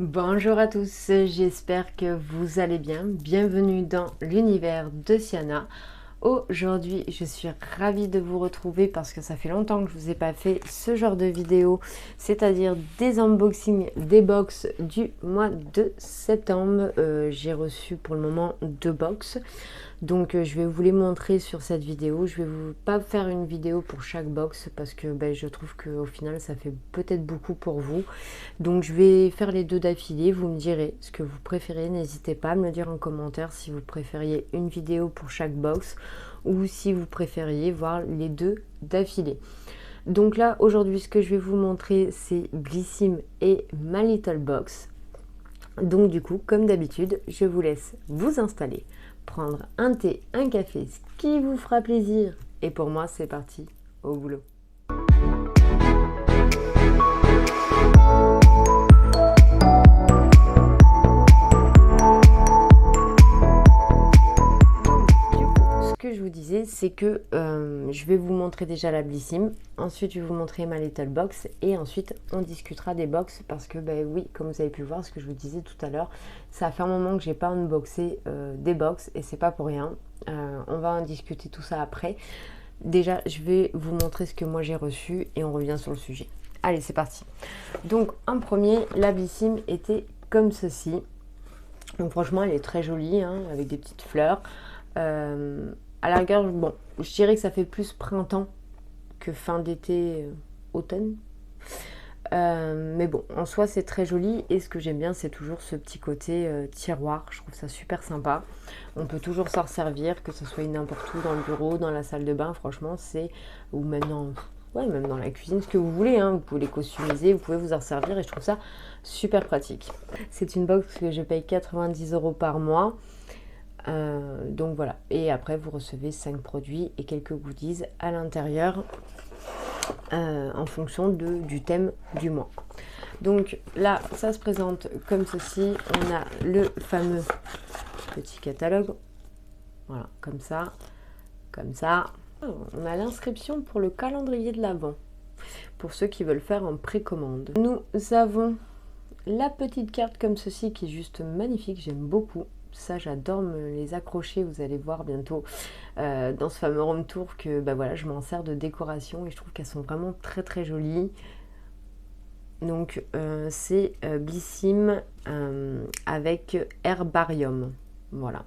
Bonjour à tous, j'espère que vous allez bien. Bienvenue dans l'univers de Siana. Aujourd'hui, je suis ravie de vous retrouver parce que ça fait longtemps que je vous ai pas fait ce genre de vidéo, c'est-à-dire des unboxings des box du mois de septembre. J'ai reçu pour le moment 2 box. Donc je vais vous les montrer sur cette vidéo. Je vais pas faire une vidéo pour chaque box parce que je trouve qu'au final ça fait peut-être beaucoup pour vous. Donc je vais faire les 2 d'affilée. Vous me direz ce que vous préférez. N'hésitez pas à me le dire en commentaire si vous préfériez une vidéo pour chaque box ou si vous préfériez voir les 2 d'affilée. Donc là aujourd'hui ce que je vais vous montrer c'est Blissim et My Little Box. Donc du coup comme d'habitude je vous laisse vous installer, prendre un thé, un café, ce qui vous fera plaisir. Et pour moi, c'est parti, au boulot. Ce que je vous disais, c'est que je vais vous montrer déjà la Blissim, ensuite je vais vous montrer My Little Box et ensuite on discutera des box parce que oui, comme vous avez pu voir, ce que je vous disais tout à l'heure, ça fait un moment que j'ai pas unboxé des box et c'est pas pour rien. On va en discuter tout ça après. Déjà, je vais vous montrer ce que moi j'ai reçu et on revient sur le sujet. Allez, c'est parti. Donc, en premier, la Blissim était comme ceci. Donc, franchement, elle est très jolie, hein, avec des petites fleurs. À la rigueur, bon, je dirais que ça fait plus printemps que fin d'été, automne. Mais bon, en soi, c'est très joli. Et ce que j'aime bien, c'est toujours ce petit côté tiroir. Je trouve ça super sympa. On peut toujours s'en servir, que ce soit n'importe où, dans le bureau, dans la salle de bain. Franchement, c'est... Ou même même dans la cuisine, ce que vous voulez. Hein. Vous pouvez les customiser, vous pouvez vous en servir. Et je trouve ça super pratique. C'est une box que je paye 90 € par mois. Donc voilà. Et après, vous recevez 5 produits et quelques goodies à l'intérieur. En fonction du thème du mois. Donc là, ça se présente comme ceci. On a le fameux petit catalogue. Voilà, comme ça. Comme ça. On a l'inscription pour le calendrier de l'Avent. Pour ceux qui veulent faire en précommande. Nous avons la petite carte comme ceci qui est juste magnifique. J'aime beaucoup. Ça, j'adore me les accrocher. Vous allez voir bientôt dans ce fameux home tour que voilà, je m'en sers de décoration et je trouve qu'elles sont vraiment très très jolies. Donc c'est Blissim avec Herbarium. Voilà.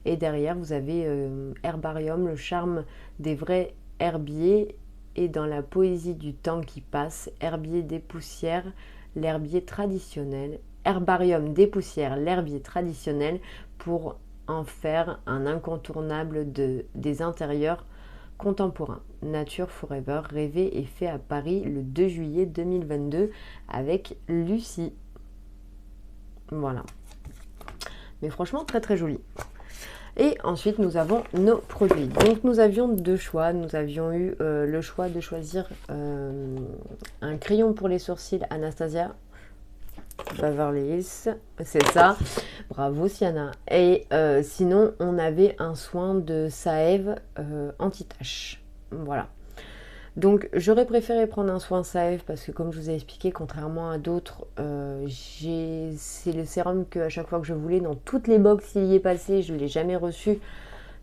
Et derrière, vous avez Herbarium, le charme des vrais herbiers et dans la poésie du temps qui passe, herbier des poussières, l'herbier traditionnel. Herbarium dépoussière l'herbier traditionnel pour en faire un incontournable des intérieurs contemporains. Nature Forever, rêvé et fait à Paris le 2 juillet 2022 avec Lucie. Voilà. Mais franchement, très très joli. Et ensuite, nous avons nos produits. Donc, nous avions 2 choix. Nous avions eu le choix de choisir un crayon pour les sourcils Anastasia Beverly Hills, c'est ça. Bravo Siana. Et sinon, on avait un soin de Saève anti-tache. Voilà. Donc, j'aurais préféré prendre un soin Saève parce que, comme je vous ai expliqué, contrairement à d'autres, c'est le sérum que à chaque fois que je voulais, dans toutes les box, il y est passé, je ne l'ai jamais reçu.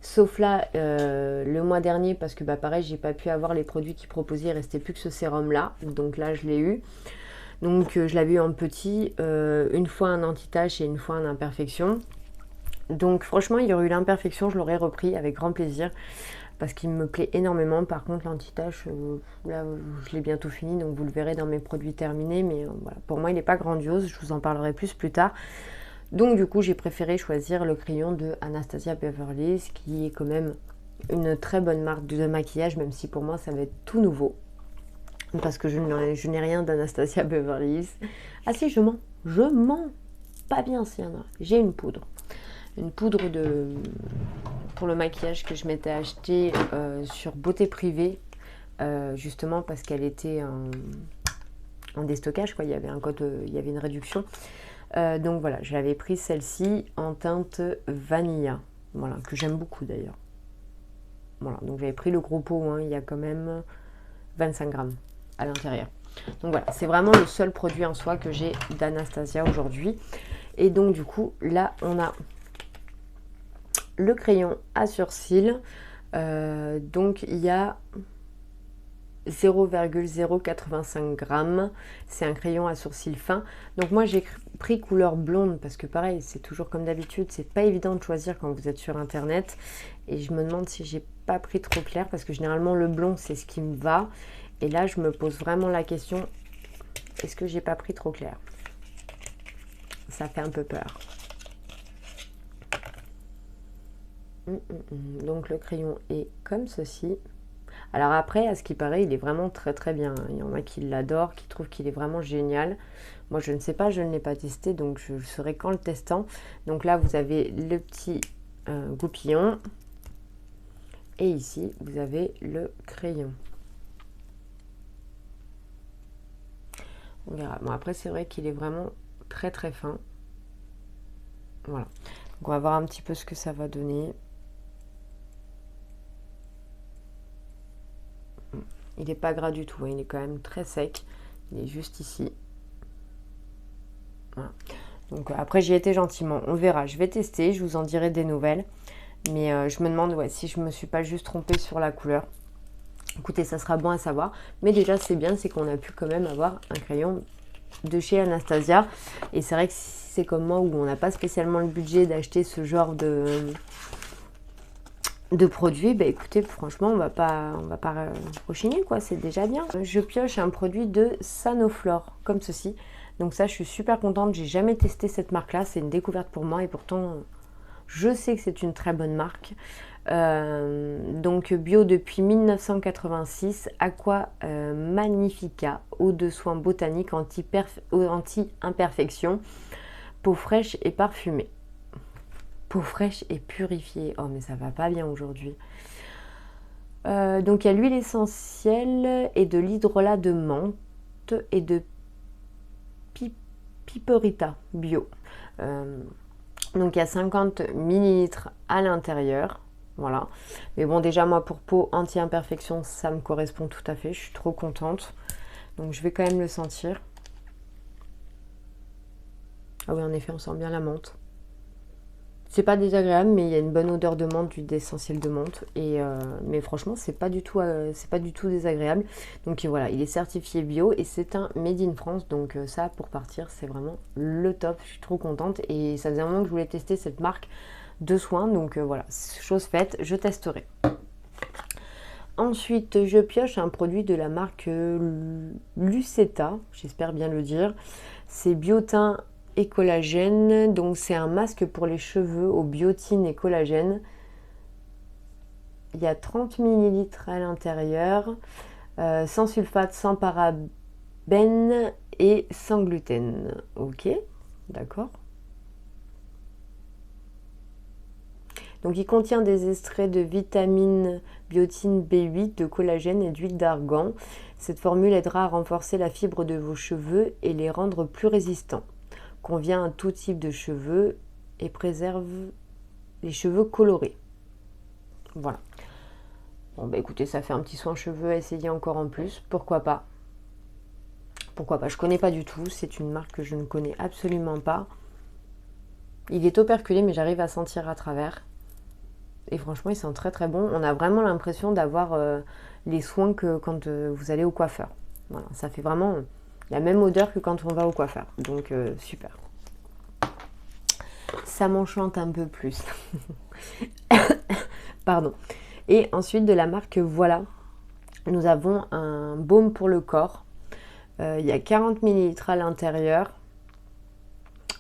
Sauf là, le mois dernier, parce que pareil, j'ai pas pu avoir les produits qu'ils proposaient, il ne restait plus que ce sérum-là. Donc là, je l'ai eu. Donc je l'avais eu en petit, une fois un anti-tache et une fois un imperfection. Donc franchement, il y aurait eu l'imperfection, je l'aurais repris avec grand plaisir parce qu'il me plaît énormément. Par contre, l'anti-tache, là, je l'ai bientôt fini, donc vous le verrez dans mes produits terminés. Mais voilà, pour moi, il n'est pas grandiose, je vous en parlerai plus tard. Donc du coup, j'ai préféré choisir le crayon de Anastasia Beverly Hills, qui est quand même une très bonne marque de maquillage, même si pour moi, ça va être tout nouveau. Parce que je n'ai rien d'Anastasia Beverly Hills. Ah si, je mens. Pas bien s'il y en a. J'ai une poudre. Une poudre pour le maquillage que je m'étais acheté sur Beauté Privée. Justement parce qu'elle était en déstockage, quoi. Il y avait un code, il y avait une réduction. Donc voilà, j'avais pris celle-ci en teinte vanilla. Voilà, que j'aime beaucoup d'ailleurs. Voilà, donc j'avais pris le gros pot, hein, il y a quand même 25 grammes à l'intérieur. Donc voilà, c'est vraiment le seul produit en soi que j'ai d'Anastasia aujourd'hui. Et donc du coup, là, on a le crayon à sourcils. Donc il y a 0,085 grammes. C'est un crayon à sourcils fin. Donc moi j'ai pris couleur blonde parce que pareil, c'est toujours comme d'habitude, c'est pas évident de choisir quand vous êtes sur internet. Et je me demande si j'ai pas pris trop clair parce que généralement le blond c'est ce qui me va. Et là je me pose vraiment la question, est-ce que j'ai pas pris trop clair? Ça fait un peu peur. Donc le crayon est comme ceci. Alors après, à ce qui paraît, il est vraiment très très bien. Il y en a qui l'adorent, qui trouvent qu'il est vraiment génial. Moi, je ne sais pas, je ne l'ai pas testé, donc je le saurai qu'en le testant. Donc là, vous avez le petit goupillon. Et ici, vous avez le crayon. On verra. Bon, après, c'est vrai qu'il est vraiment très très fin. Voilà. Donc on va voir un petit peu ce que ça va donner. Il n'est pas gras du tout, hein. Il est quand même très sec. Il est juste ici. Voilà. Donc après j'y ai été gentiment, on verra, je vais tester, je vous en dirai des nouvelles. Mais je me demande ouais, si je me suis pas juste trompée sur la couleur. Écoutez, ça sera bon à savoir. Mais déjà c'est bien, c'est qu'on a pu quand même avoir un crayon de chez Anastasia. Et c'est vrai que si c'est comme moi où on n'a pas spécialement le budget d'acheter ce genre de produits, bah écoutez, franchement, on va pas rechigner, quoi, c'est déjà bien. Je pioche un produit de Sanoflore, comme ceci. Donc ça, je suis super contente, j'ai jamais testé cette marque-là, c'est une découverte pour moi et pourtant, je sais que c'est une très bonne marque. Donc bio depuis 1986, Aqua Magnifica, eau de soin botanique anti-imperfection, peau fraîche et parfumée. Peau fraîche et purifiée. Oh mais ça va pas bien aujourd'hui. Donc il y a l'huile essentielle et de l'hydrolat de menthe et de piperita bio. Donc il y a 50 ml à l'intérieur. Voilà. Mais bon déjà moi pour peau anti-imperfection ça me correspond tout à fait. Je suis trop contente. Donc je vais quand même le sentir. Ah oui en effet on sent bien la menthe. C'est pas désagréable, mais il y a une bonne odeur de menthe, d'huile essentielle de menthe. Mais franchement, c'est pas du tout désagréable. Donc voilà, il est certifié bio et c'est un Made in France. Donc ça, pour partir, c'est vraiment le top. Je suis trop contente et ça faisait un moment que je voulais tester cette marque de soins. Donc voilà, chose faite, je testerai. Ensuite, je pioche un produit de la marque Lucetta, j'espère bien le dire. C'est Biotin et collagène, donc c'est un masque pour les cheveux au biotine et collagène. Il y a 30 ml à l'intérieur, sans sulfate, sans parabènes et sans gluten. Ok, d'accord. Donc il contient des extraits de vitamine biotine B8, de collagène et d'huile d'argan. Cette formule aidera à renforcer la fibre de vos cheveux et les rendre plus résistants. Convient à tout type de cheveux et préserve les cheveux colorés. Voilà. Bon bah écoutez, ça fait un petit soin cheveux à essayer encore en plus. Pourquoi pas? Pourquoi pas? Je connais pas du tout. C'est une marque que je ne connais absolument pas. Il est operculé mais j'arrive à sentir à travers. Et franchement, il sent très très bon. On a vraiment l'impression d'avoir les soins que quand vous allez au coiffeur. Voilà, ça fait vraiment la même odeur que quand on va au coiffeur. Donc super. Ça m'enchante un peu plus. Pardon. Et ensuite de la marque Voilà, nous avons un baume pour le corps. Il y a 40 ml à l'intérieur.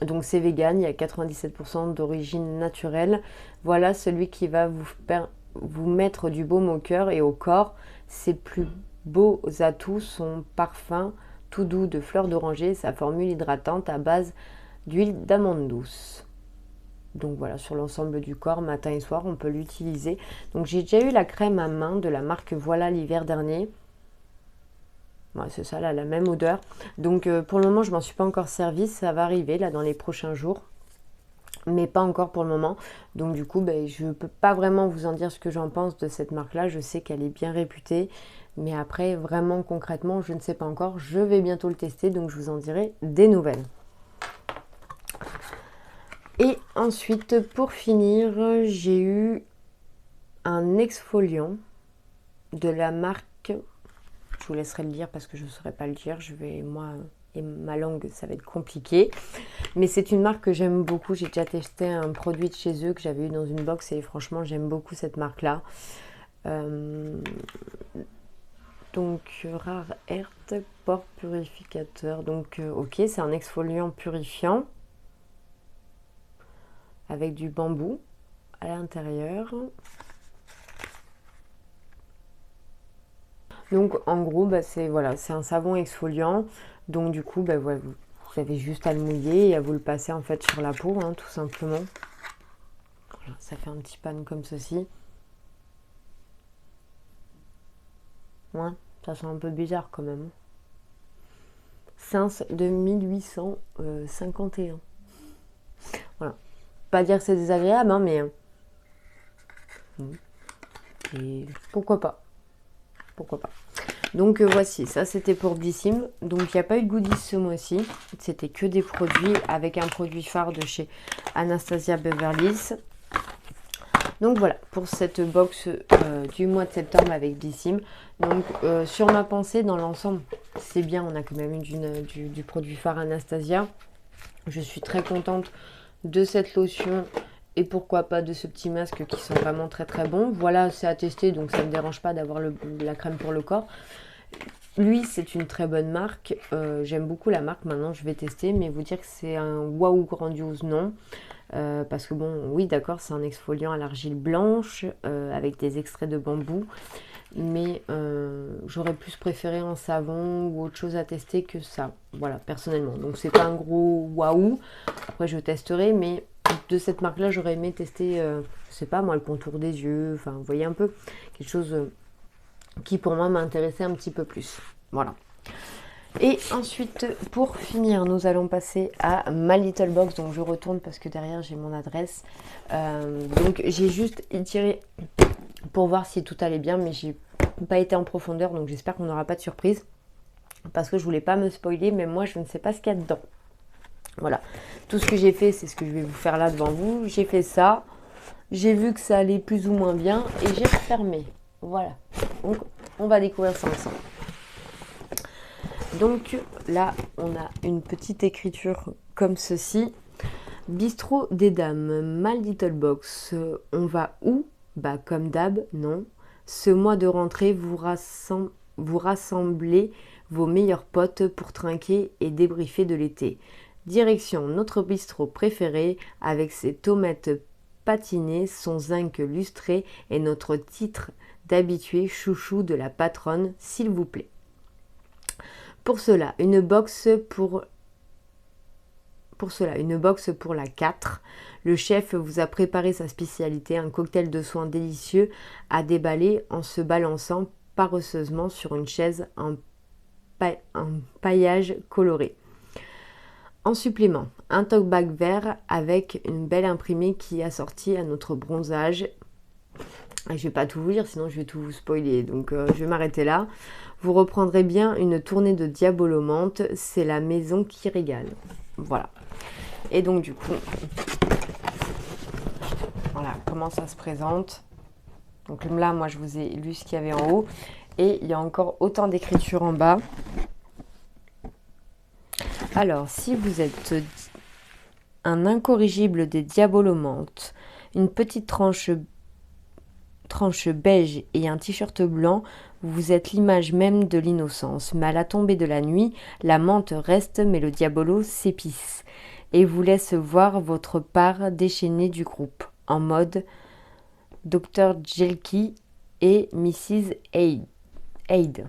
Donc c'est vegan, il y a 97% d'origine naturelle. Voilà celui qui va vous mettre du baume au cœur et au corps. Ses plus beaux atouts, son parfum tout doux de fleurs d'oranger, sa formule hydratante à base d'huile d'amande douce. Donc voilà, sur l'ensemble du corps, matin et soir, on peut l'utiliser. Donc j'ai déjà eu la crème à main de la marque Voilà l'hiver dernier. Ouais, c'est ça, là, la même odeur. Donc pour le moment, je m'en suis pas encore servi. Ça va arriver là dans les prochains jours. Mais pas encore pour le moment. Donc du coup, je ne peux pas vraiment vous en dire ce que j'en pense de cette marque-là. Je sais qu'elle est bien réputée. Mais après, vraiment concrètement, je ne sais pas encore. Je vais bientôt le tester, donc je vous en dirai des nouvelles. Et ensuite, pour finir, j'ai eu un exfoliant de la marque... Je vous laisserai le lire parce que je ne saurais pas le dire. Moi et ma langue, ça va être compliqué. Mais c'est une marque que j'aime beaucoup. J'ai déjà testé un produit de chez eux que j'avais eu dans une box et franchement, j'aime beaucoup cette marque-là. Donc, Rare Earth Pore Purificateur. Donc, ok, c'est un exfoliant purifiant avec du bambou à l'intérieur. Donc en gros, c'est un savon exfoliant. Donc du coup, voilà, vous avez juste à le mouiller et à vous le passer en fait sur la peau, hein, tout simplement. Voilà, ça fait un petit pan comme ceci. Ouais, ça sent un peu bizarre quand même. Sens de 1851. Voilà. Pas dire que c'est désagréable, hein, mais... Et pourquoi pas. Pourquoi pas. Donc voici, ça c'était pour Blissim. Donc il n'y a pas eu de goodies ce mois-ci. C'était que des produits avec un produit phare de chez Anastasia Beverly Hills. Donc voilà, pour cette box du mois de septembre avec Blissim. Donc sur ma pensée, dans l'ensemble, c'est bien. On a quand même eu du produit phare Anastasia. Je suis très contente de cette lotion. Et pourquoi pas de ce petit masque qui sont vraiment très très bons. Voilà, c'est à tester, donc ça ne me dérange pas d'avoir la crème pour le corps. Lui, c'est une très bonne marque. J'aime beaucoup la marque. Maintenant, je vais tester, mais vous dire que c'est un waouh grandiose, non. Parce que bon, oui, d'accord, c'est un exfoliant à l'argile blanche avec des extraits de bambou. Mais j'aurais plus préféré un savon ou autre chose à tester que ça. Voilà, personnellement. Donc, c'est pas un gros waouh. Après, je testerai, mais... De cette marque-là, j'aurais aimé tester, je sais pas moi, le contour des yeux, enfin, vous voyez un peu, quelque chose qui pour moi m'intéressait un petit peu plus. Voilà. Et ensuite, pour finir, nous allons passer à ma little box. Donc, je retourne parce que derrière, j'ai mon adresse. Donc, j'ai juste étiré pour voir si tout allait bien, mais j'ai pas été en profondeur, donc j'espère qu'on n'aura pas de surprise. Parce que je voulais pas me spoiler, mais moi, je ne sais pas ce qu'il y a dedans. Voilà, tout ce que j'ai fait, c'est ce que je vais vous faire là devant vous. J'ai fait ça, j'ai vu que ça allait plus ou moins bien et j'ai refermé. Voilà, donc on va découvrir ça ensemble. Donc là, on a une petite écriture comme ceci. Bistrot des dames, my little box. On va où? Bah comme d'hab, non. Ce mois de rentrée, vous rassemblez vos meilleurs potes pour trinquer et débriefer de l'été. Direction notre bistrot préféré avec ses tomates patinées, son zinc lustré et notre titre d'habitué chouchou de la patronne, s'il vous plaît. Pour cela, une box pour la 4. Le chef vous a préparé sa spécialité, un cocktail de soins délicieux à déballer en se balançant paresseusement sur une chaise en paillage coloré. En supplément, un tote bag vert avec une belle imprimée qui est assortie à notre bronzage. Je ne vais pas tout vous lire, sinon je vais tout vous spoiler, donc je vais m'arrêter là. Vous reprendrez bien une tournée de Diabolomante, c'est la maison qui régale. Voilà. Et donc du coup, voilà comment ça se présente. Donc là, moi je vous ai lu ce qu'il y avait en haut. Et il y a encore autant d'écriture en bas. Alors, si vous êtes un incorrigible des Diabolomantes, une petite tranche beige et un t-shirt blanc, vous êtes l'image même de l'innocence. Mais à la tombée de la nuit, la menthe reste, mais le diabolo s'épice et vous laisse voir votre part déchaînée du groupe, en mode Dr. Jelky et Mrs. Hyde.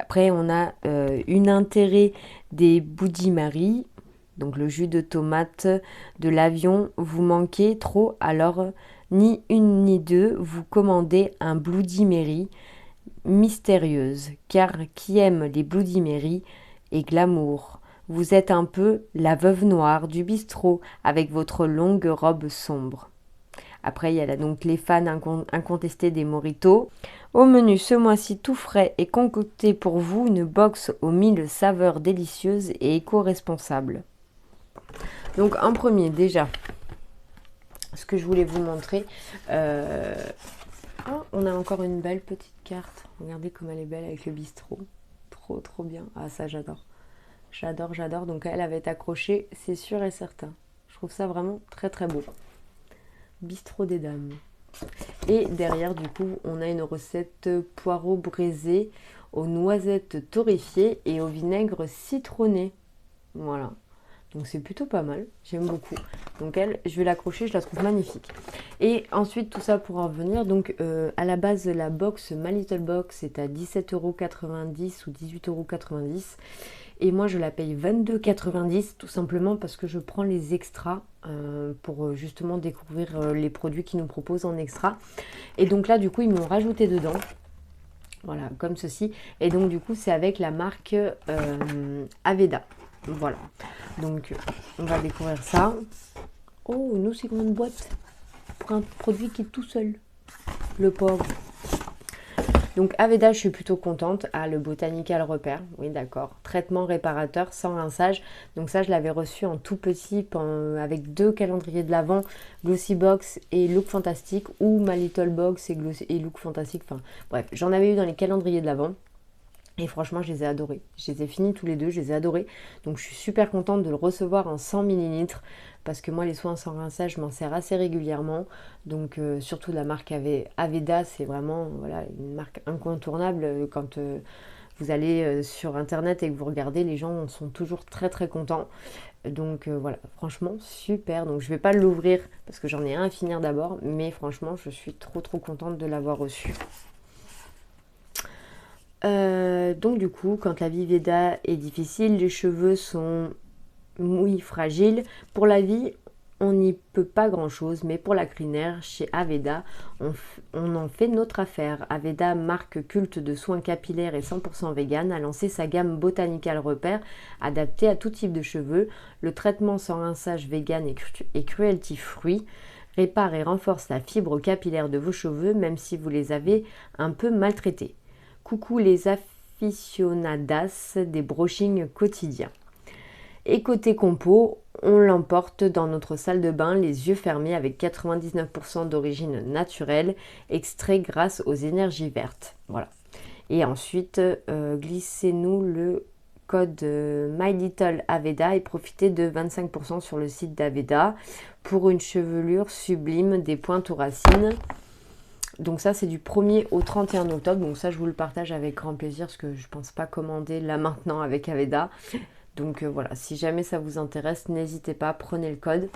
Après, on a une intérêt des Bloody Mary, donc le jus de tomate de l'avion. Vous manquez trop, alors ni une ni deux, vous commandez un Bloody Mary mystérieuse, car qui aime les Bloody Mary et glamour. Vous êtes un peu la veuve noire du bistrot avec votre longue robe sombre. Après, il y a là, donc les fans incontestés des Moritos. Au menu ce mois-ci, tout frais et concocté pour vous, une box aux 1000 saveurs délicieuses et éco-responsables. Donc en premier, déjà, ce que je voulais vous montrer, on a encore une belle petite carte. Regardez comme elle est belle avec le bistrot. Trop bien. Ah, ça j'adore. J'adore. Donc elle avait été accrochée, c'est sûr et certain. Je trouve ça vraiment très beau. Bistrot des dames. Et derrière, du coup, on a une recette poireaux braisés aux noisettes torréfiées et au vinaigre citronné. Voilà. Donc c'est plutôt pas mal, j'aime beaucoup. Donc elle, je vais l'accrocher, je la trouve magnifique. Et ensuite tout ça pour en revenir, donc à la base la box My Little Box est à 17,90 € ou 18,90 €. Et moi je la paye 22,90 € tout simplement parce que je prends les extras pour justement découvrir les produits qu'ils nous proposent en extra. Et donc là du coup ils m'ont rajouté dedans. Voilà, comme ceci. Et donc du coup c'est avec la marque Aveda. Voilà, donc on va découvrir ça. Oh, une aussi grande boîte pour un produit qui est tout seul, le pauvre. Donc Aveda, je suis plutôt contente. Ah, le Botanical Repair, oui d'accord. Traitement réparateur sans rinçage. Donc ça, je l'avais reçu en tout petit avec 2 calendriers de l'Avent, Glossy Box et Look Fantastic, ou My Little Box et Look Fantastic. Enfin bref, j'en avais eu dans les calendriers de l'Avent. Et franchement, je les ai adorés. Je les ai finis tous les deux, je les ai adorés. Donc je suis super contente de le recevoir en 100 ml. Parce que moi, les soins sans rinçage, je m'en sers assez régulièrement. Donc surtout la marque Aveda, c'est vraiment voilà, une marque incontournable. Quand vous allez sur internet et que vous regardez, les gens sont toujours très contents. Donc voilà, franchement, super. Donc je ne vais pas l'ouvrir parce que j'en ai un à finir d'abord. Mais franchement, je suis trop contente de l'avoir reçu. Donc du coup, quand la vie Veda est difficile, les cheveux sont mouillés, fragiles. Pour la vie, on n'y peut pas grand chose, mais pour la crinière, chez Aveda, on en fait notre affaire. Aveda, marque culte de soins capillaires et 100% vegan, a lancé sa gamme Botanical Repair, adaptée à tout type de cheveux. Le traitement sans rinçage vegan et cruelty free répare et renforce la fibre capillaire de vos cheveux, même si vous les avez un peu maltraités. Coucou les aficionadas des brushings quotidiens. Et côté compo, on l'emporte dans notre salle de bain les yeux fermés avec 99% d'origine naturelle, extrait grâce aux énergies vertes. Voilà. Et ensuite, glissez-nous le code My Little Aveda et profitez de 25% sur le site d'Aveda pour une chevelure sublime des pointes aux racines. Donc ça c'est du 1er au 31 octobre, donc ça je vous le partage avec grand plaisir parce que je ne pense pas commander là maintenant avec Aveda. Donc voilà, si jamais ça vous intéresse, n'hésitez pas, prenez le code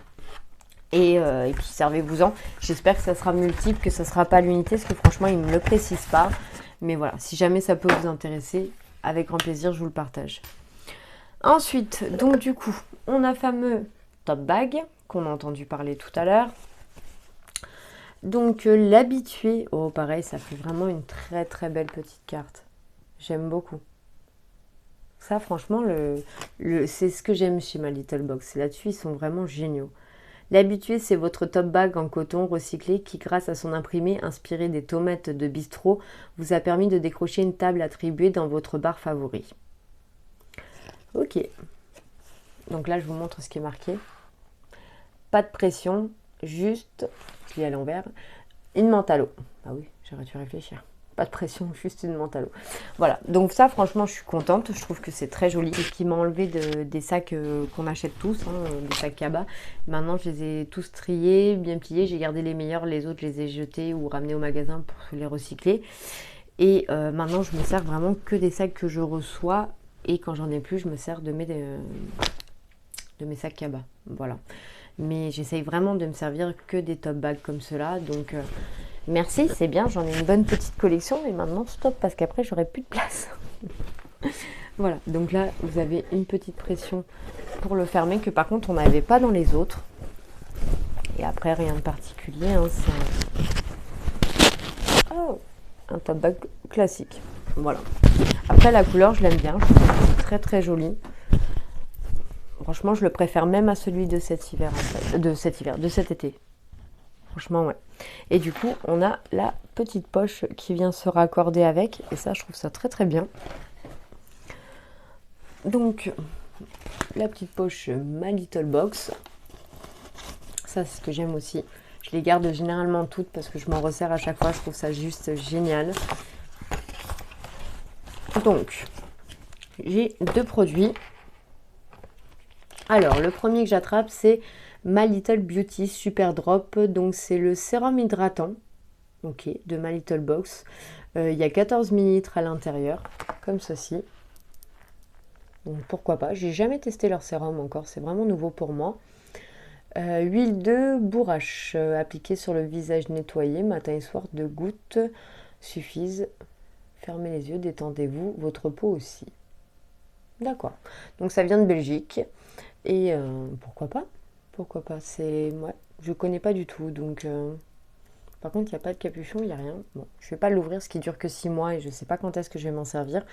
et puis servez-vous-en. J'espère que ça sera multiple, que ça ne sera pas l'unité parce que franchement ils ne me le précisent pas. Mais voilà, si jamais ça peut vous intéresser, avec grand plaisir je vous le partage. Ensuite, donc du coup, on a fameux top bag qu'on a entendu parler tout à l'heure. Donc l'habitué, oh pareil, ça fait vraiment une très belle petite carte. J'aime beaucoup. Ça franchement, c'est ce que j'aime chez My Little Box. Là-dessus, ils sont vraiment géniaux. L'habitué, c'est votre top bag en coton recyclé qui, grâce à son imprimé inspiré des tomates de bistrot, vous a permis de décrocher une table attribuée dans votre bar favori. Ok. Donc là, je vous montre ce qui est marqué. Pas de pression, juste... à l'envers, une menthe à l'eau. Ah oui, j'aurais dû réfléchir. Pas de pression, juste une menthe à l'eau. Voilà, donc ça franchement je suis contente, je trouve que c'est très joli. C'est ce qui m'a enlevé des sacs qu'on achète tous, des sacs Kaba. Maintenant je les ai tous triés, bien pliés, j'ai gardé les meilleurs, les autres je les ai jetés ou ramenés au magasin pour les recycler. Et maintenant je me sers vraiment que des sacs que je reçois et quand j'en ai plus je me sers de mes sacs Kaba. Voilà. Mais j'essaye vraiment de me servir que des top bags comme cela. Donc merci, c'est bien, j'en ai une bonne petite collection. Mais maintenant stop parce qu'après j'aurai plus de place. Voilà, donc là vous avez une petite pression pour le fermer que par contre on n'avait pas dans les autres. Et après rien de particulier, c'est un top bag classique. Voilà. Après la couleur je l'aime bien, je trouve que c'est très joli. Franchement, je le préfère même à celui de cet hiver, de cet été. Franchement, ouais. Et du coup, on a la petite poche qui vient se raccorder avec. Et ça, je trouve ça très très bien. Donc, la petite poche My Little Box. Ça, c'est ce que j'aime aussi. Je les garde généralement toutes parce que je m'en resserre à chaque fois. Je trouve ça juste génial. Donc, j'ai 2 produits. Alors, le premier que j'attrape, c'est My Little Beauty Super Drop. Donc, c'est le sérum hydratant. Ok, de My Little Box. Il y a 14 ml à l'intérieur, comme ceci. Donc, pourquoi pas. J'ai jamais testé leur sérum encore. C'est vraiment nouveau pour moi. Huile de bourrache appliquée sur le visage nettoyé, matin et soir, 2 gouttes suffisent. Fermez les yeux, détendez-vous, votre peau aussi. D'accord. Donc ça vient de Belgique. Et pourquoi pas? Pourquoi pas? C'est... Ouais, je connais pas du tout. Donc, par contre, il n'y a pas de capuchon, il n'y a rien. Bon, je vais pas l'ouvrir, ce qui dure que 6 mois et je sais pas quand est-ce que je vais m'en servir.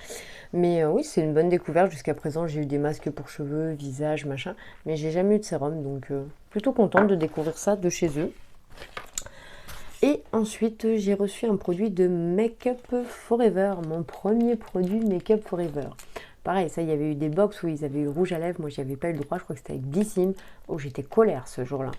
Mais oui, c'est une bonne découverte. Jusqu'à présent, j'ai eu des masques pour cheveux, visage, machin. Mais j'ai jamais eu de sérum. Donc, plutôt contente de découvrir ça de chez eux. Et ensuite, j'ai reçu un produit de Make Up Forever. Mon premier produit Make Up Forever. Pareil, ça, il y avait eu des box où ils avaient eu rouge à lèvres. Moi, j'y avais pas eu le droit. Je crois que c'était avec Blissim. Oh, j'étais colère ce jour-là.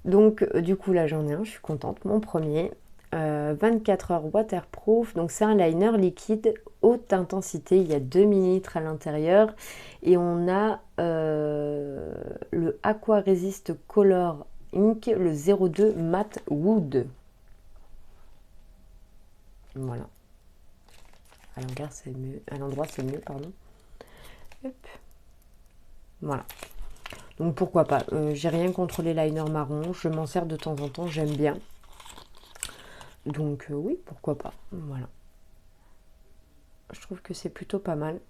Donc, du coup, là, j'en ai un. Je suis contente. Mon premier. 24 heures waterproof. Donc, c'est un liner liquide haute intensité. Il y a 2 ml à l'intérieur. Et on a le Aqua Resist Color Ink, le 02 Matte Wood. Voilà. À l'endroit, c'est mieux, pardon. Hop. Voilà. Donc pourquoi pas. J'ai rien contre les liners marron. Je m'en sers de temps en temps. J'aime bien. Donc oui, pourquoi pas. Voilà. Je trouve que c'est plutôt pas mal.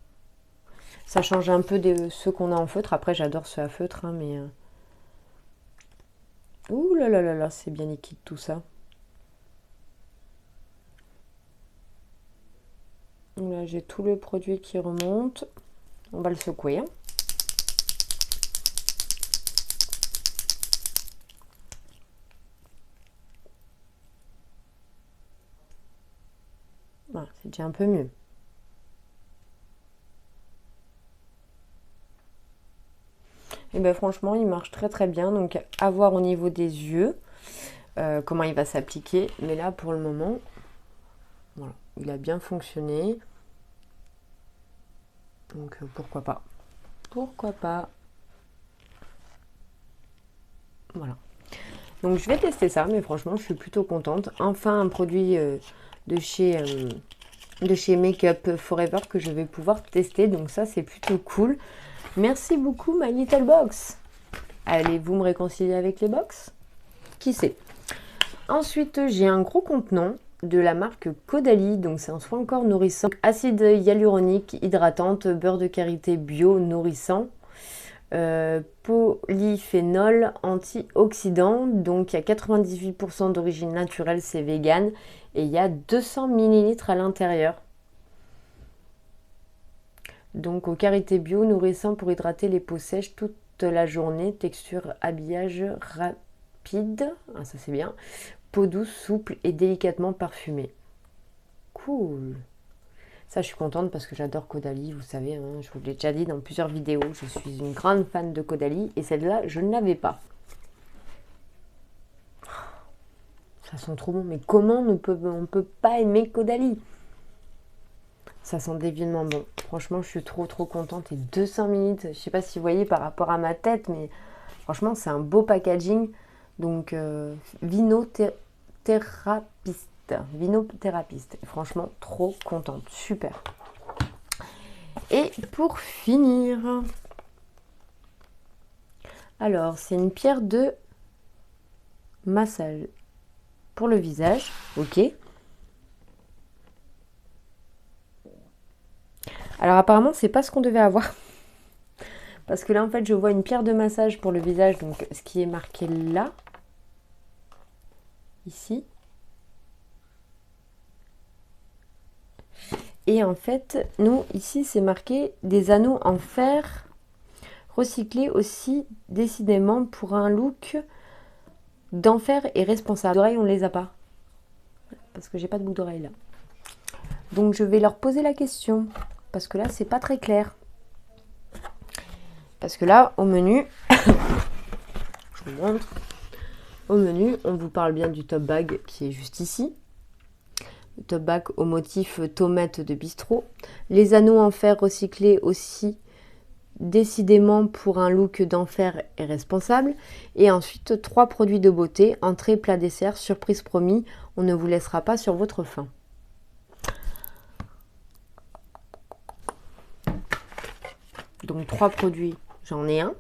Ça change un peu de ceux qu'on a en feutre. Après, j'adore ceux à feutre, hein, mais... Ouh là là là là, c'est bien liquide tout ça. Là, j'ai tout le produit qui remonte. On va le secouer. Hein. Voilà, c'est déjà un peu mieux. Et bien franchement, il marche très très bien. Donc à voir au niveau des yeux comment il va s'appliquer. Mais là, pour le moment, voilà, il a bien fonctionné. Donc pourquoi pas. Pourquoi pas. Voilà. Donc je vais tester ça, mais franchement, je suis plutôt contente. Enfin, un produit de chez Make Up Forever que je vais pouvoir tester. Donc ça, c'est plutôt cool. Merci beaucoup, My Little Box. Allez-vous me réconcilier avec les box? Qui sait? Ensuite, j'ai un gros contenant de la marque Caudalie. Donc c'est un soin corps nourrissant. Acide hyaluronique, hydratante, beurre de karité bio nourrissant. Polyphénol antioxydant, donc il y a 98% d'origine naturelle, c'est vegan et il y a 200 ml à l'intérieur. Donc au karité bio, nourrissant pour hydrater les peaux sèches toute la journée, texture habillage rapide, ah, ça c'est bien, peau douce, souple et délicatement parfumée. Cool. Ça, je suis contente parce que j'adore Caudalie, vous savez, hein, je vous l'ai déjà dit dans plusieurs vidéos, je suis une grande fan de Caudalie et celle-là, je ne l'avais pas. Ça sent trop bon, mais comment on peut pas aimer Caudalie? Ça sent divinement bon. Franchement, je suis trop contente. Et 200 ml, je sais pas si vous voyez par rapport à ma tête, mais franchement, c'est un beau packaging. Donc, Vinotherapiste. Franchement, trop contente. Super. Et pour finir, alors, c'est une pierre de massage pour le visage. Ok. Alors, apparemment, c'est pas ce qu'on devait avoir. Parce que là, en fait, je vois une pierre de massage pour le visage. Donc, ce qui est marqué là. Ici. Et en fait, nous, ici, c'est marqué des anneaux en fer recyclés aussi décidément pour un look d'Enfer et Responsable. Les oreilles, on ne les a pas. Parce que j'ai pas de boucle d'oreille là. Donc je vais leur poser la question. Parce que là, c'est pas très clair. Parce que là, au menu, je vous montre. Au menu, on vous parle bien du top bag qui est juste ici. Le top bag au motif tomate de bistrot. Les anneaux en fer recyclés aussi, décidément pour un look d'enfer et responsable. Et ensuite, 3 produits de beauté, entrée, plat, dessert, surprise promis. On ne vous laissera pas sur votre faim. Donc 3 produits, j'en ai un.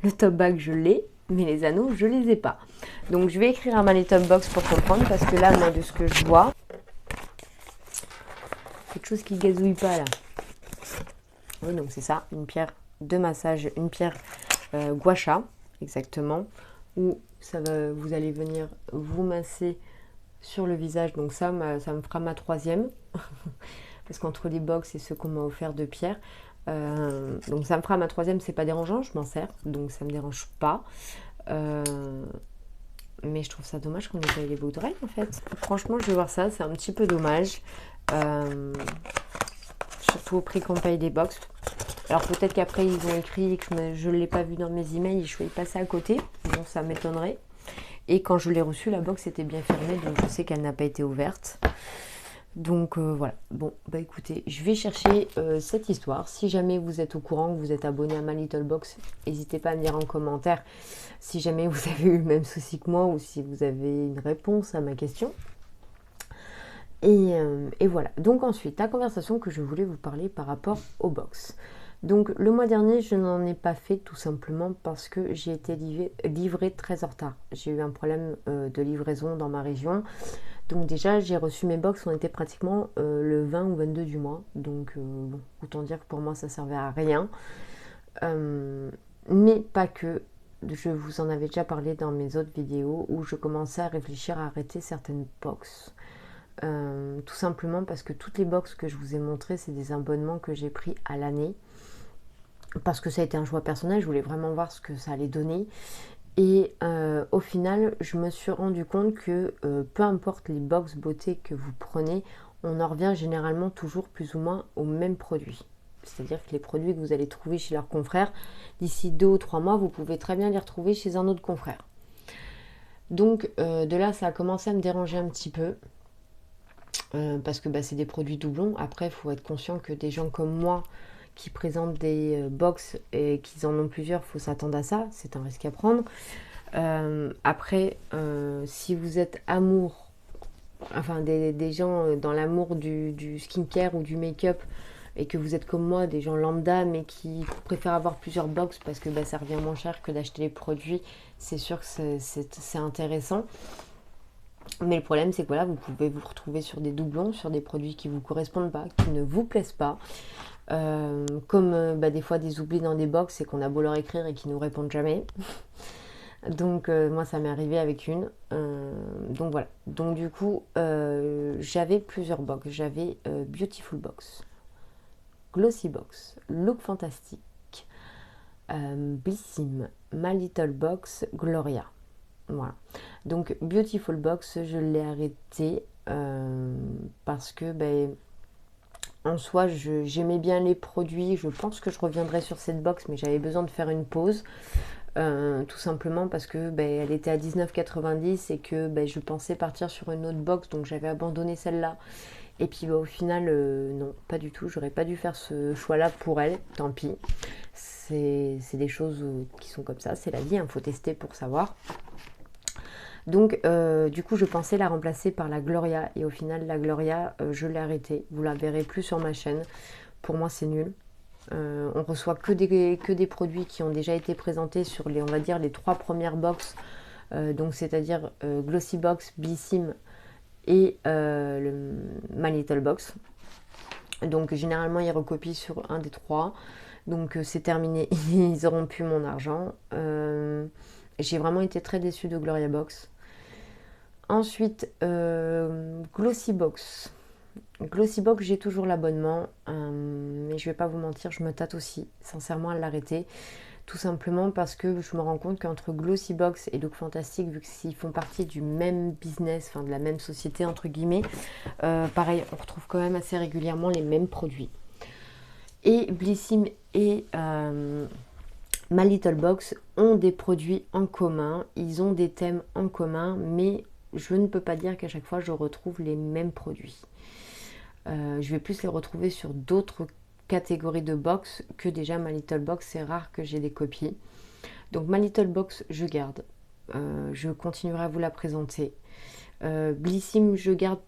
Le top bag, je l'ai, mais les anneaux, je les ai pas. Donc je vais écrire à ma top box pour comprendre, parce que là, moi, de ce que je vois, quelque chose qui gazouille pas là. Oui, donc c'est ça, une pierre de massage, une pierre gua sha, exactement, où ça va, vous allez venir vous masser sur le visage. Donc ça me fera ma 3e, parce qu'entre les box et ce qu'on m'a offert de pierre, donc ça me fera ma 3e, c'est pas dérangeant, je m'en sers, donc ça me dérange pas. Mais je trouve ça dommage qu'on ait pas eu les boucles d'oreilles en fait. Franchement, je vais voir ça, c'est un petit peu dommage. Surtout au prix qu'on paye des box. Alors peut-être qu'après ils ont écrit que je ne l'ai pas vu dans mes emails et je vais y passer à côté. Bon, ça m'étonnerait. Et quand je l'ai reçue, la box était bien fermée, donc je sais qu'elle n'a pas été ouverte. Donc voilà. Bon, bah écoutez, je vais chercher cette histoire. Si jamais vous êtes au courant, que vous êtes abonné à ma Little Box, n'hésitez pas à me dire en commentaire si jamais vous avez eu le même souci que moi ou si vous avez une réponse à ma question. Et voilà. Donc ensuite, la conversation que je voulais vous parler par rapport aux box. Donc le mois dernier, je n'en ai pas fait tout simplement parce que j'ai été livrée très en retard. J'ai eu un problème de livraison dans ma région. Donc déjà, j'ai reçu mes box, on était pratiquement le 20 ou 22 du mois. Donc bon, autant dire que pour moi, ça servait à rien. Mais pas que. Je vous en avais déjà parlé dans mes autres vidéos où je commençais à réfléchir à arrêter certaines box. Tout simplement parce que toutes les box que je vous ai montrées, c'est des abonnements que j'ai pris à l'année. Parce que ça a été un choix personnel, je voulais vraiment voir ce que ça allait donner. Et au final, je me suis rendu compte que peu importe les box beauté que vous prenez, on en revient généralement toujours plus ou moins aux mêmes produits. C'est-à-dire que les produits que vous allez trouver chez leurs confrères, d'ici 2 ou 3 mois, vous pouvez très bien les retrouver chez un autre confrère. Donc de là, ça a commencé à me déranger un petit peu. Parce que c'est des produits doublons. Après, il faut être conscient que des gens comme moi qui présentent des box et qu'ils en ont plusieurs, il faut s'attendre à ça. C'est un risque à prendre. Après, si vous êtes des gens dans l'amour du skincare ou du make-up et que vous êtes comme moi, des gens lambda mais qui préfèrent avoir plusieurs box parce que ça revient moins cher que d'acheter les produits, c'est sûr que c'est intéressant. Mais le problème, c'est que voilà, vous pouvez vous retrouver sur des doublons, sur des produits qui ne vous correspondent pas, qui ne vous plaisent pas. Comme des fois des oublis dans des box et qu'on a beau leur écrire et qu'ils ne nous répondent jamais. Donc moi, ça m'est arrivé avec une. Donc voilà. Donc du coup, j'avais plusieurs box. J'avais Beautiful Box, Glossy Box, Look Fantastic, Blissim, My Little Box, Gloria. Voilà. Donc Beautiful Box, je l'ai arrêté parce que en soi, j'aimais bien les produits. Je pense que je reviendrai sur cette box, mais j'avais besoin de faire une pause. Tout simplement parce que elle était à 19,90 et que je pensais partir sur une autre box, donc j'avais abandonné celle-là. Et puis au final, non, pas du tout. J'aurais pas dû faire ce choix-là pour elle. Tant pis. C'est des choses qui sont comme ça. C'est la vie, il faut tester pour savoir. Donc du coup je pensais la remplacer par la Gloria et au final la Gloria je l'ai arrêtée, vous la verrez plus sur ma chaîne, pour moi c'est nul. On reçoit que des produits qui ont déjà été présentés sur les, on va dire, les 3 premières box, donc c'est-à-dire Glossy Box, Blissim et My Little Box. Donc généralement ils recopient sur un des 3, donc c'est terminé, ils auront plus mon argent. J'ai vraiment été très déçue de Gloria Box. Ensuite, Glossy Box. Glossy Box, j'ai toujours l'abonnement, mais je vais pas vous mentir, je me tâte aussi, sincèrement, à l'arrêter. tout simplement parce que je me rends compte qu'entre Glossybox et Look Fantastic, vu qu'ils font partie du même business, enfin de la même société entre guillemets, pareil, on retrouve quand même assez régulièrement les mêmes produits. Et Blissim et My Little Box ont des produits en commun, ils ont des thèmes en commun, mais je ne peux pas dire qu'à chaque fois je retrouve les mêmes produits. Je vais plus les retrouver sur d'autres catégories de box que déjà My Little Box, c'est rare que j'ai des copies. Donc My Little Box, je garde. Je continuerai à vous la présenter. Blissim, je garde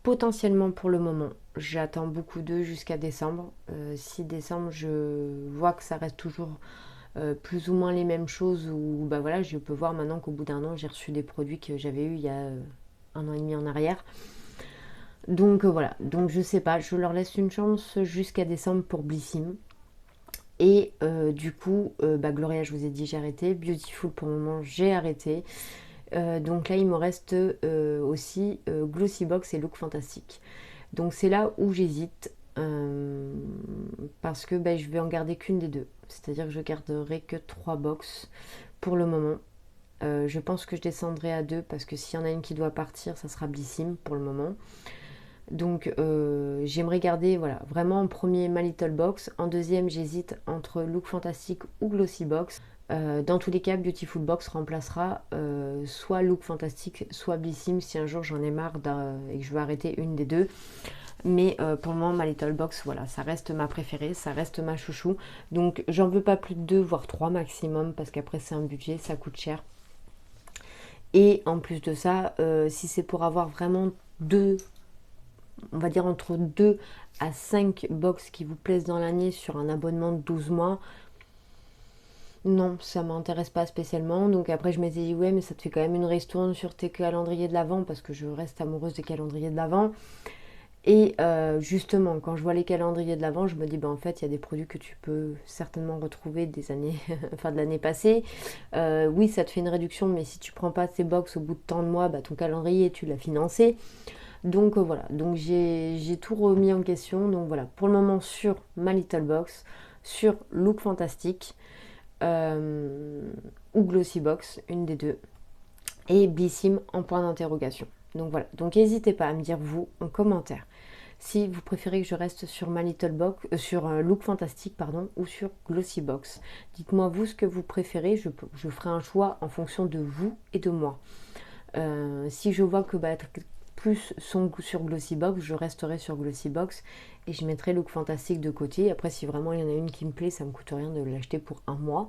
potentiellement pour le moment. J'attends beaucoup d'eux jusqu'à décembre. Si décembre, je vois que ça reste toujours plus ou moins les mêmes choses, ou bah voilà, je peux voir maintenant qu'au bout d'un an, j'ai reçu des produits que j'avais eu il y a 1 an et demi en arrière. Donc voilà, donc je sais pas, je leur laisse une chance jusqu'à décembre pour Blissim. Et du coup, Gloria, je vous ai dit, j'ai arrêté. Beautiful, pour le moment, j'ai arrêté. Donc là, il me reste aussi Glossybox et Look Fantastic. Donc c'est là où j'hésite. Parce que je vais en garder qu'une des deux. C'est-à-dire que je garderai que 3 box pour le moment. Je pense que je descendrai à 2 parce que s'il y en a une qui doit partir, ça sera Blissim pour le moment. Donc j'aimerais garder vraiment en premier My Little Box. En deuxième, j'hésite entre Look Fantastic ou Glossybox. Dans tous les cas, Beautiful Box remplacera soit Look Fantastic, soit Blissim si un jour j'en ai marre et que je veux arrêter une des deux. Mais pour le moment, My Little Box, voilà, ça reste ma préférée, ça reste ma chouchou. Donc j'en veux pas plus de 2, voire 3 maximum, parce qu'après c'est un budget, ça coûte cher. Et en plus de ça, si c'est pour avoir vraiment on va dire entre 2 à 5 box qui vous plaisent dans l'année sur un abonnement de 12 mois, non, ça m'intéresse pas spécialement. Donc après je m'étais dit ouais, mais ça te fait quand même une ristourne sur tes calendriers de l'Avent, parce que je reste amoureuse des calendriers de l'Avent. Et justement, quand je vois les calendriers de l'Avent, je me dis en fait il y a des produits que tu peux certainement retrouver des années, enfin de l'année passée. Oui, ça te fait une réduction, mais si tu prends pas ces box au bout de tant de mois, ton calendrier tu l'as financé. Donc voilà, donc j'ai tout remis en question. Donc voilà, pour le moment sur My Little Box, sur Look Fantastic ou Glossybox, une des deux, et Blissim en point d'interrogation. Donc voilà, donc n'hésitez pas à me dire vous en commentaire si vous préférez que je reste sur My Little Box, sur Look Fantastic pardon, ou sur Glossybox. Dites-moi vous ce que vous préférez, je ferai un choix en fonction de vous et de moi. Si je vois que plus sont sur Glossybox, je resterai sur Glossybox et je mettrai Look Fantastic de côté. Après, si vraiment il y en a une qui me plaît, ça me coûte rien de l'acheter pour un mois.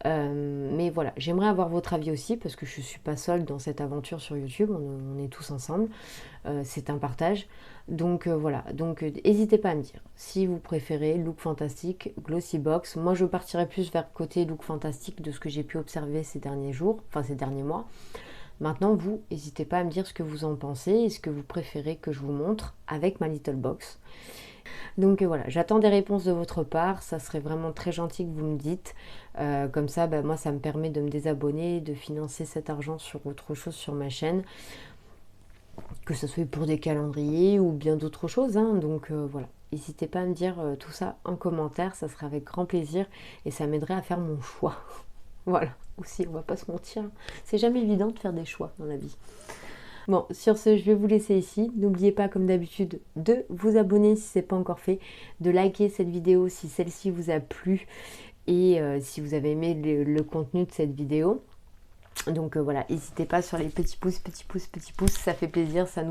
Mais voilà, j'aimerais avoir votre avis aussi, parce que je suis pas seule dans cette aventure sur YouTube, on est tous ensemble. C'est un partage. Donc voilà, donc n'hésitez pas à me dire si vous préférez Look Fantastic, Glossybox. Moi je partirais plus vers côté Look Fantastic de ce que j'ai pu observer ces derniers jours, enfin ces derniers mois. Maintenant, vous, n'hésitez pas à me dire ce que vous en pensez et ce que vous préférez que je vous montre avec My Little Box. Donc voilà, j'attends des réponses de votre part. Ça serait vraiment très gentil que vous me dites. Comme ça, moi, ça me permet de me désabonner, de financer cet argent sur autre chose sur ma chaîne. Que ce soit pour des calendriers ou bien d'autres choses. Donc voilà, n'hésitez pas à me dire tout ça en commentaire. Ça serait avec grand plaisir et ça m'aiderait à faire mon choix. Voilà, aussi, on va pas se mentir. C'est jamais évident de faire des choix dans la vie. Bon, sur ce, je vais vous laisser ici. N'oubliez pas, comme d'habitude, de vous abonner si ce n'est pas encore fait, de liker cette vidéo si celle-ci vous a plu et si vous avez aimé le contenu de cette vidéo. Donc voilà, n'hésitez pas sur les petits pouces, ça fait plaisir, ça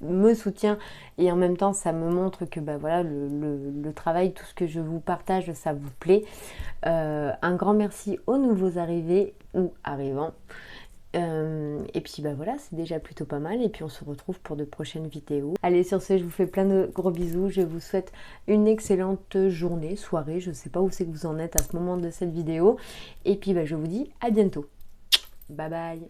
me soutient et en même temps ça me montre que voilà, le travail, tout ce que je vous partage, ça vous plaît. Un grand merci aux nouveaux arrivés ou arrivants. Et puis voilà, c'est déjà plutôt pas mal. Et puis on se retrouve pour de prochaines vidéos. Allez, sur ce, je vous fais plein de gros bisous. Je vous souhaite une excellente journée, soirée. Je sais pas où c'est que vous en êtes à ce moment de cette vidéo. Et puis je vous dis à bientôt. Bye bye.